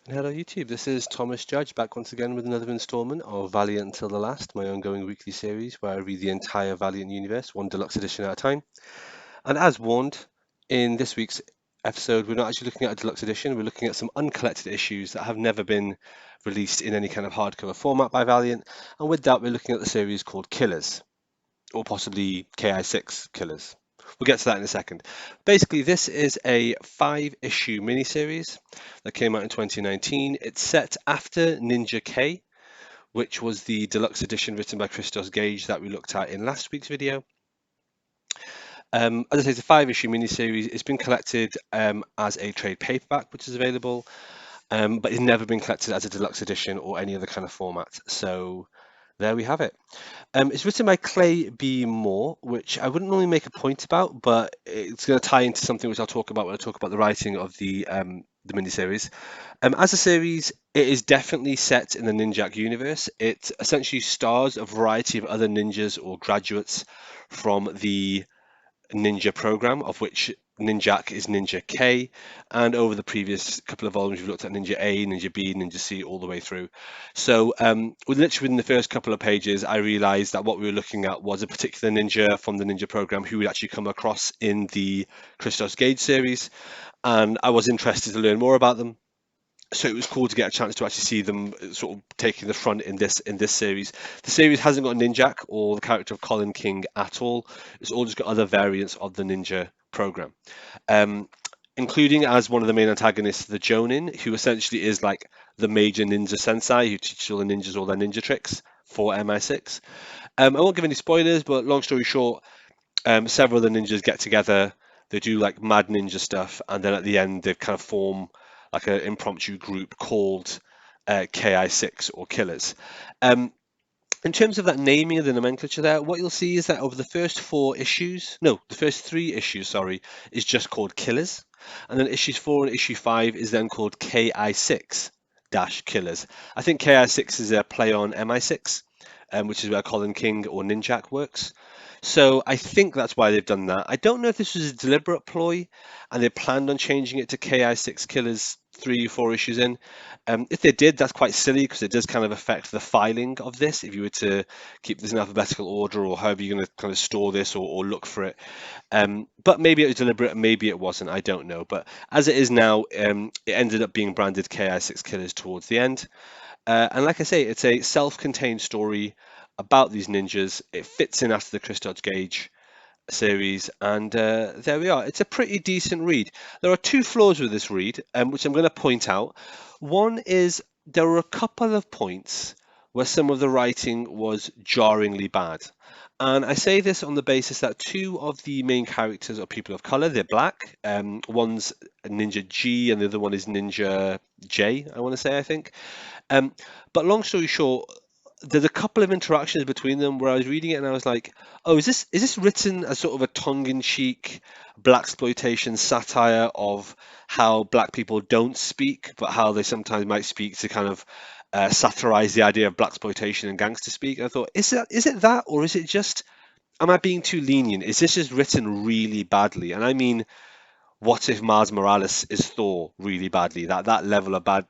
Hello YouTube, this is Thomas Judge back once again with another installment of Valiant Until the Last, my ongoing weekly series where I read the entire Valiant universe, one deluxe edition at a time. And as warned, in this week's episode, we're not actually looking at a deluxe edition, we're looking at some uncollected issues that have never been released in any kind of hardcover format by Valiant. And with that, we're looking at the series called Killers, or possibly KI-6 Killers. We'll get to that in a second. Basically, this is a 5-issue miniseries that came out in 2019. It's set after Ninja K, which was the deluxe edition written by Christos Gage that we looked at in last week's video. As I say, it's a 5-issue miniseries. It's been collected as a trade paperback, which is available, but it's never been collected as a deluxe edition or any other kind of format. So there we have it. It's written by Clay B. Moore, which I wouldn't normally make a point about, but it's going to tie into something which I'll talk about when I talk about the writing of the miniseries. As a series, it is definitely set in the Ninjak universe. It essentially stars a variety of other ninjas or graduates from the ninja program, of which Ninjak is Ninja K, and over the previous couple of volumes, we've looked at Ninja A, Ninja B, Ninja C, all the way through. So, literally within the first couple of pages, I realized that what we were looking at was a particular ninja from the ninja program who we'd actually come across in the Christos Gage series, and I was interested to learn more about them. So it was cool to get a chance to actually see them sort of taking the front in this series. The series hasn't got Ninjak or the character of Colin King at all. It's all just got other variants of the ninja program, um, including as one of the main antagonists, the Jonin, who essentially is like the major ninja sensei who teaches all the ninjas all their ninja tricks for MI6. I won't give any spoilers, but long story short, several of the ninjas get together. They do like mad ninja stuff, and then at the end they kind of form like an impromptu group called KI-6 or Killers. Um, in terms of that naming of the nomenclature there, what you'll see is that over the first 4 issues, no, the first 3 issues, sorry, is just called Killers. And then issues 4 and issue 5 is then called KI-6 dash Killers. I think KI-6 is a play on MI6, which is where Colin King or Ninjak works. So I think that's why they've done that. I don't know if this was a deliberate ploy and they planned on changing it to KI-6 Killers 3 or 4 issues in. If they did, that's quite silly because it does kind of affect the filing of this. If you were to keep this in alphabetical order or however you're going to kind of store this or look for it. But maybe it was deliberate, maybe it wasn't. I don't know. But as it is now, it ended up being branded KI-6 Killers towards the end. And like I say, it's a self-contained story about these ninjas. It fits in after the Christos Gage series, and there we are. It's a pretty decent read. There are 2 flaws with this read, which I'm going to point out. One is there were a couple of points where some of the writing was jarringly bad. And I say this on the basis that 2 of the main characters are people of color. They're black. One's Ninja G and the other one is Ninja J, I want to say, I think. Um, but long story short, there's a couple of interactions between them where I was reading it and I was like, "Oh, is this written as sort of a tongue-in-cheek black exploitation satire of how black people don't speak, but how they sometimes might speak to kind of satirize the idea of black exploitation and gangster speak?" And I thought, is it that, or is it just am I being too lenient? Is this just written really badly? And I mean, what if Mars Morales is Thor really badly? That level of bad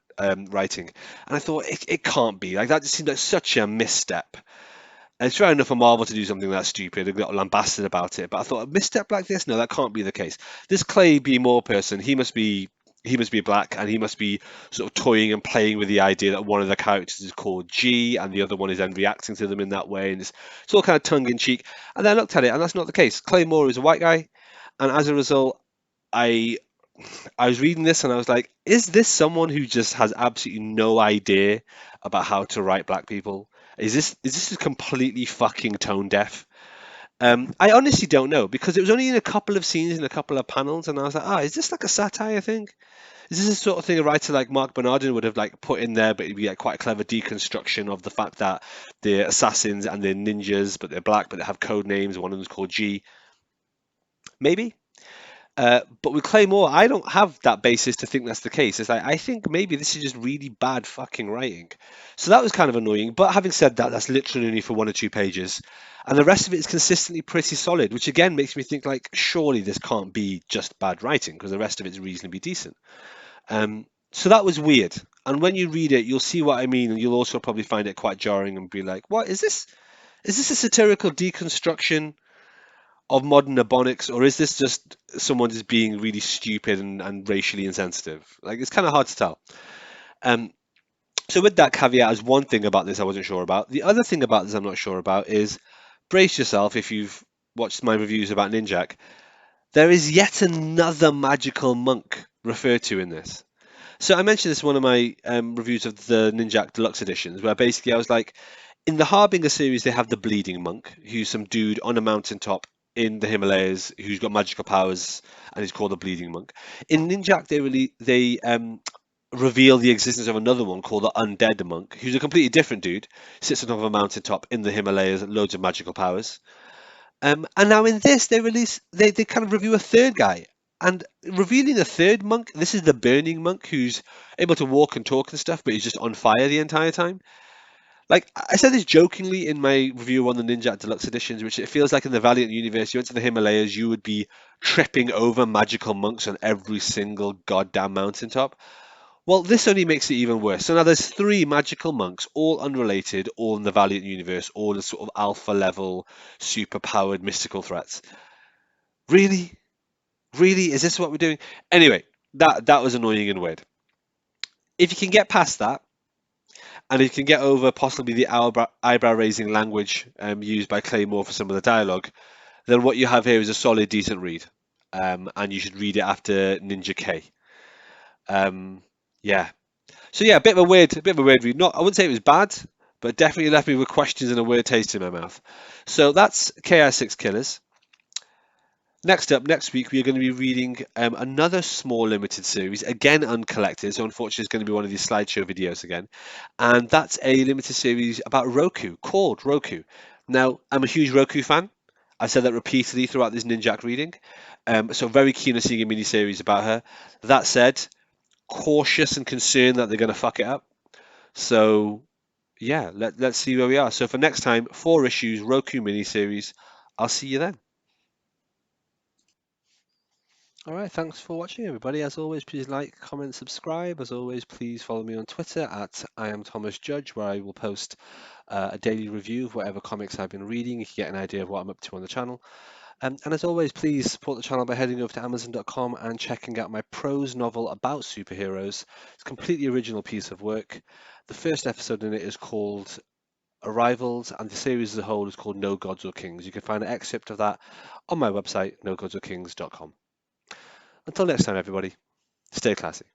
writing, and I thought it can't be like that. Just seemed like such a misstep. And it's fair enough for Marvel to do something that stupid and got lambasted about it, but I thought a misstep like this, no, that can't be the case. This Clay B. Moore person, he must be black, and he must be sort of toying and playing with the idea that one of the characters is called G, and the other one is then reacting to them in that way, and it's all kind of tongue in cheek. And then I looked at it, and that's not the case. Clay Moore is a white guy, and as a result, I I was reading this and I was like, is this someone who just has absolutely no idea about how to write black people? Is this completely fucking tone deaf? I honestly don't know because it was only in a couple of scenes in a couple of panels, and I was like, is this like a satire thing? Is this the sort of thing a writer like Mark Bernardin would have like put in there, but it'd be like quite a clever deconstruction of the fact that they're assassins and they're ninjas, but they're black, but they have code names. One of them's called G. Maybe. But with Claymore, I don't have that basis to think that's the case. It's like I think maybe this is just really bad fucking writing. So that was kind of annoying. But having said that, that's literally only for 1 or 2 pages, and the rest of it is consistently pretty solid, which again makes me think like surely this can't be just bad writing because the rest of it's reasonably decent. So that was weird. And when you read it, you'll see what I mean, and you'll also probably find it quite jarring and be like, "What is this? Is this a satirical deconstruction of modern ebonics, or is this just someone just being really stupid and racially insensitive?" Like it's kind of hard to tell. Um, so with that caveat as one thing about this I wasn't sure about. The other thing about this I'm not sure about is brace yourself if you've watched my reviews about Ninjak. There is yet another magical monk referred to in this. So I mentioned this in one of my reviews of the Ninjak Deluxe editions, where basically I was like, in the Harbinger series, they have the Bleeding Monk, who's some dude on a mountaintop in the Himalayas who's got magical powers, and he's called the Bleeding Monk. In Ninjak, they reveal the existence of another one called the Undead Monk, who's a completely different dude, sits on top of a mountaintop in the Himalayas, loads of magical powers. And now in this, they kind of review a third guy. And revealing a third monk, this is the Burning Monk who's able to walk and talk and stuff, but he's just on fire the entire time. Like I said this jokingly in my review on the Ninja Deluxe editions, which it feels like in the Valiant universe, you went to the Himalayas, you would be tripping over magical monks on every single goddamn mountaintop. Well, this only makes it even worse. So now there's three magical monks, all unrelated, all in the Valiant universe, all as sort of alpha level, super powered mystical threats. Really? Really? Is this what we're doing? Anyway, that was annoying and weird. If you can get past that, and if you can get over possibly the eyebrow raising language used by Claymore for some of the dialogue, then what you have here is a solid, decent read. And you should read it after Ninja K. Um, yeah. So yeah, a bit of a weird read. Not, I wouldn't say it was bad, but definitely left me with questions and a weird taste in my mouth. So that's KI-6 Killers. Next up, next week, we are going to be reading another small limited series, again uncollected, so unfortunately it's going to be one of these slideshow videos again. And that's a limited series about Roku, called Roku. Now, I'm a huge Roku fan. I said that repeatedly throughout this Ninjak reading. So very keen on seeing a mini-series about her. That said, cautious and concerned that they're going to fuck it up. So yeah, let's see where we are. So for next time, 4 issues, Roku mini-series. I'll see you then. All right, thanks for watching, everybody. As always, please like, comment, subscribe. As always, please follow me on Twitter at I am Thomas Judge, where I will post a daily review of whatever comics I've been reading. You can get an idea of what I'm up to on the channel. And as always, please support the channel by heading over to Amazon.com and checking out my prose novel about superheroes. It's a completely original piece of work. The first episode in it is called Arrivals, and the series as a whole is called No Gods or Kings. You can find an excerpt of that on my website, nogodsorkings.com. Until next time, everybody, stay classy.